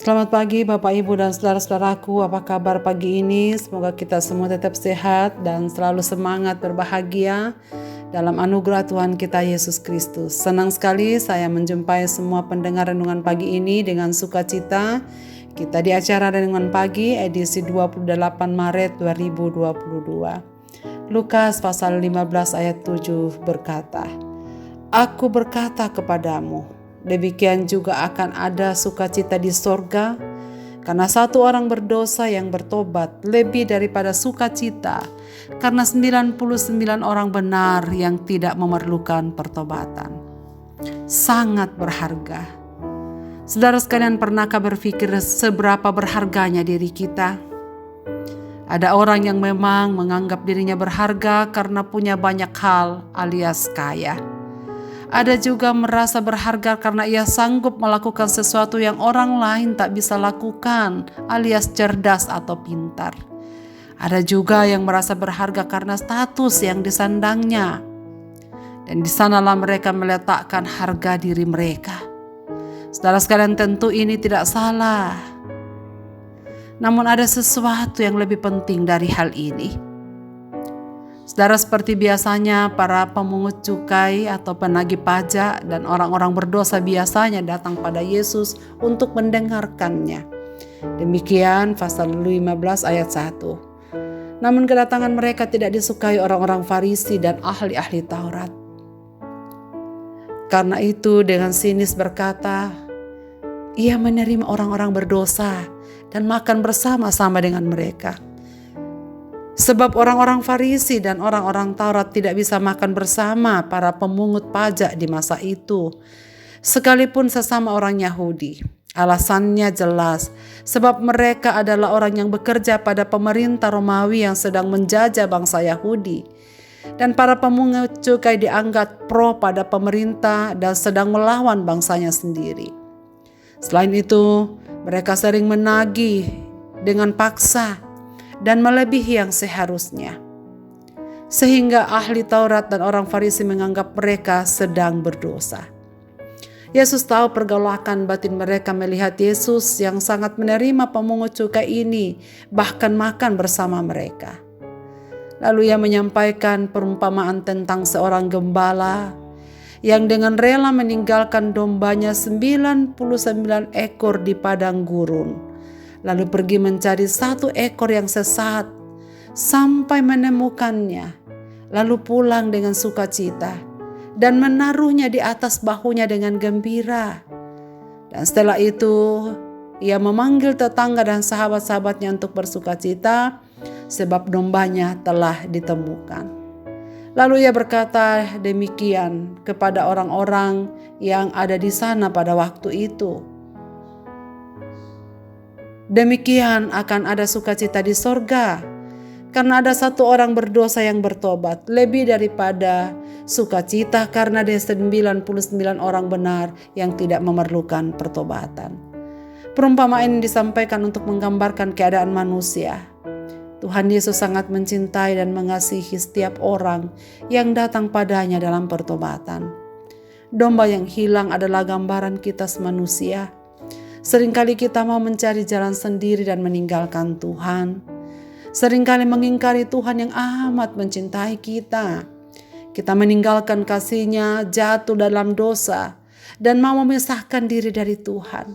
Selamat pagi Bapak Ibu dan saudara-saudaraku, apa kabar pagi ini? Semoga kita semua tetap sehat dan selalu semangat berbahagia dalam anugerah Tuhan kita Yesus Kristus. Senang sekali saya menjumpai semua pendengar renungan pagi ini dengan sukacita. Kita di acara Renungan Pagi edisi 28 Maret 2022. Lukas pasal 15 ayat 7 berkata, "Aku berkata kepadamu, demikian juga akan ada sukacita di sorga, karena satu orang berdosa yang bertobat lebih daripada sukacita, karena 99 orang benar yang tidak memerlukan pertobatan." Sangat berharga. Saudara sekalian, pernahkah berpikir seberapa berharganya diri kita? Ada orang yang memang menganggap dirinya berharga karena punya banyak hal alias kaya. Ada juga merasa berharga karena ia sanggup melakukan sesuatu yang orang lain tak bisa lakukan, alias cerdas atau pintar. Ada juga yang merasa berharga karena status yang disandangnya. Dan di sanalah mereka meletakkan harga diri mereka. Saudara sekalian, tentu ini tidak salah. Namun ada sesuatu yang lebih penting dari hal ini. Saudara, seperti biasanya para pemungut cukai atau penagih pajak dan orang-orang berdosa biasanya datang pada Yesus untuk mendengarkannya. Demikian pasal 15 ayat 1. Namun kedatangan mereka tidak disukai orang-orang Farisi dan ahli-ahli Taurat. Karena itu dengan sinis berkata, ia menerima orang-orang berdosa dan makan bersama-sama dengan mereka. Sebab orang-orang Farisi dan orang-orang Taurat tidak bisa makan bersama para pemungut pajak di masa itu, sekalipun sesama orang Yahudi. Alasannya jelas, sebab mereka adalah orang yang bekerja pada pemerintah Romawi yang sedang menjajah bangsa Yahudi. Dan para pemungut cukai dianggap pro pada pemerintah dan sedang melawan bangsanya sendiri. Selain itu, mereka sering menagih dengan paksa dan melebihi yang seharusnya. Sehingga ahli Taurat dan orang Farisi menganggap mereka sedang berdosa. Yesus tahu pergolakan batin mereka melihat Yesus yang sangat menerima pemungut cukai ini, bahkan makan bersama mereka. Lalu ia menyampaikan perumpamaan tentang seorang gembala yang dengan rela meninggalkan dombanya 99 ekor di padang gurun, lalu pergi mencari satu ekor yang sesat sampai menemukannya, lalu pulang dengan sukacita dan menaruhnya di atas bahunya dengan gembira. Dan setelah itu ia memanggil tetangga dan sahabat-sahabatnya untuk bersukacita sebab dombanya telah ditemukan. Lalu ia berkata demikian kepada orang-orang yang ada di sana pada waktu itu. Demikian akan ada sukacita di sorga, karena ada satu orang berdosa yang bertobat, lebih daripada sukacita karena ada 99 orang benar yang tidak memerlukan pertobatan. Perumpamaan ini disampaikan untuk menggambarkan keadaan manusia. Tuhan Yesus sangat mencintai dan mengasihi setiap orang yang datang padanya dalam pertobatan. Domba yang hilang adalah gambaran kita manusia. Seringkali kita mau mencari jalan sendiri dan meninggalkan Tuhan. Seringkali mengingkari Tuhan yang amat mencintai kita. Kita meninggalkan kasih-Nya, jatuh dalam dosa, dan mau memisahkan diri dari Tuhan.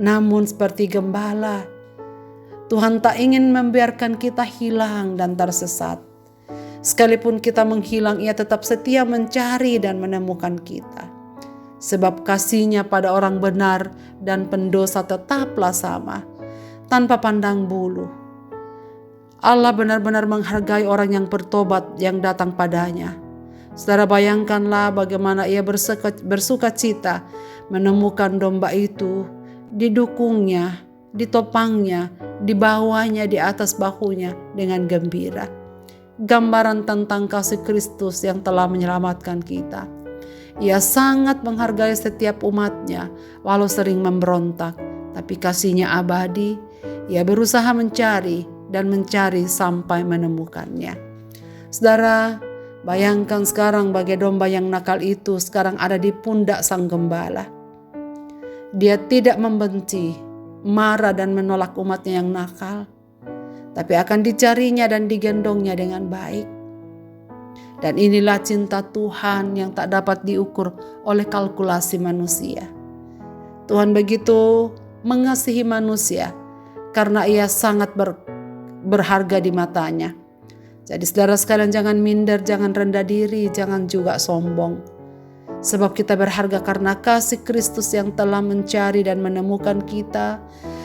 Namun seperti gembala, Tuhan tak ingin membiarkan kita hilang dan tersesat. Sekalipun kita menghilang, ia tetap setia mencari dan menemukan kita. Sebab kasih-Nya pada orang benar dan pendosa tetaplah sama, tanpa pandang bulu. Allah benar-benar menghargai orang yang bertobat yang datang padanya. Saudara, bayangkanlah bagaimana ia bersuka cita menemukan domba itu, didukungnya, ditopangnya, dibawanya di atas bahunya dengan gembira. Gambaran tentang kasih Kristus yang telah menyelamatkan kita. Ia sangat menghargai setiap umatnya, walau sering memberontak, tapi kasih-Nya abadi. Ia berusaha mencari dan mencari sampai menemukannya. Saudara, bayangkan sekarang bagai domba yang nakal itu sekarang ada di pundak sang gembala. Dia tidak membenci, marah dan menolak umatnya yang nakal, tapi akan dicarinya dan digendongnya dengan baik. Dan inilah cinta Tuhan yang tak dapat diukur oleh kalkulasi manusia. Tuhan begitu mengasihi manusia karena ia sangat berharga di matanya. Jadi saudara sekalian, jangan minder, jangan rendah diri, jangan juga sombong. Sebab kita berharga karena kasih Kristus yang telah mencari dan menemukan kita,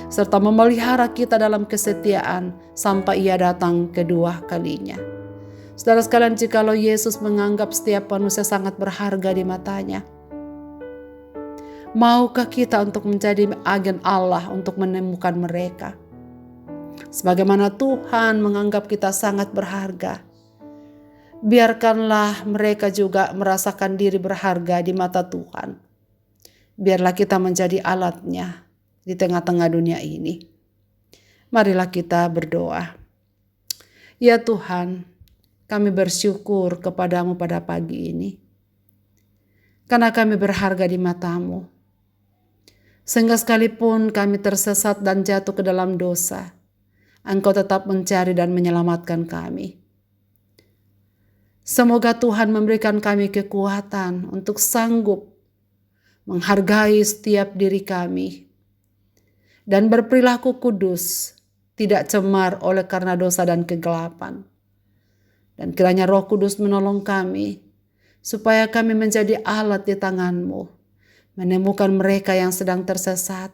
serta memelihara kita dalam kesetiaan sampai ia datang kedua kalinya. Saudara sekalian, jikalau Yesus menganggap setiap manusia sangat berharga di matanya, maukah kita untuk menjadi agen Allah untuk menemukan mereka? Sebagaimana Tuhan menganggap kita sangat berharga, biarkanlah mereka juga merasakan diri berharga di mata Tuhan. Biarlah kita menjadi alatnya di tengah-tengah dunia ini. Marilah kita berdoa. Ya Tuhan, kami bersyukur kepadamu pada pagi ini, karena kami berharga di mata-Mu. Sehingga sekalipun kami tersesat dan jatuh ke dalam dosa, Engkau tetap mencari dan menyelamatkan kami. Semoga Tuhan memberikan kami kekuatan untuk sanggup menghargai setiap diri kami dan berperilaku kudus, tidak cemar oleh karena dosa dan kegelapan. Dan kiranya Roh Kudus menolong kami supaya kami menjadi alat di tangan-Mu, menemukan mereka yang sedang tersesat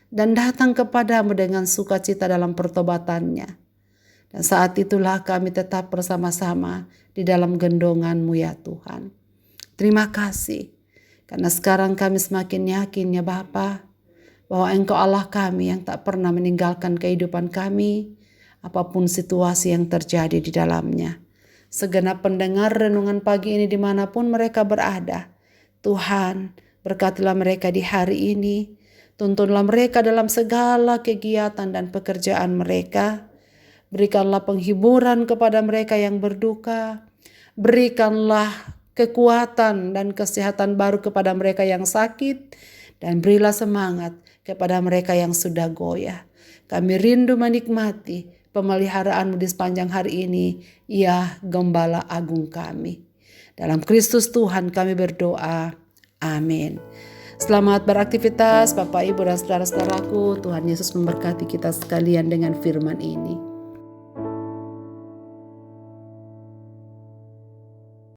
dan datang kepadamu dengan sukacita dalam pertobatannya. Dan saat itulah kami tetap bersama-sama di dalam gendongan-Mu ya Tuhan. Terima kasih, karena sekarang kami semakin yakin ya Bapa, bahwa Engkau Allah kami yang tak pernah meninggalkan kehidupan kami, apapun situasi yang terjadi di dalamnya. Segenap pendengar renungan pagi ini dimanapun mereka berada, Tuhan berkatilah mereka di hari ini, tuntunlah mereka dalam segala kegiatan dan pekerjaan mereka, berikanlah penghiburan kepada mereka yang berduka, berikanlah kekuatan dan kesehatan baru kepada mereka yang sakit, dan berilah semangat kepada mereka yang sudah goyah. Kami rindu menikmati pemeliharaan-Mu di sepanjang hari ini, ya Gembala Agung kami. Dalam Kristus Tuhan kami berdoa. Amin. Selamat beraktivitas Bapak, Ibu, dan saudara-saudaraku. Tuhan Yesus memberkati kita sekalian dengan firman ini.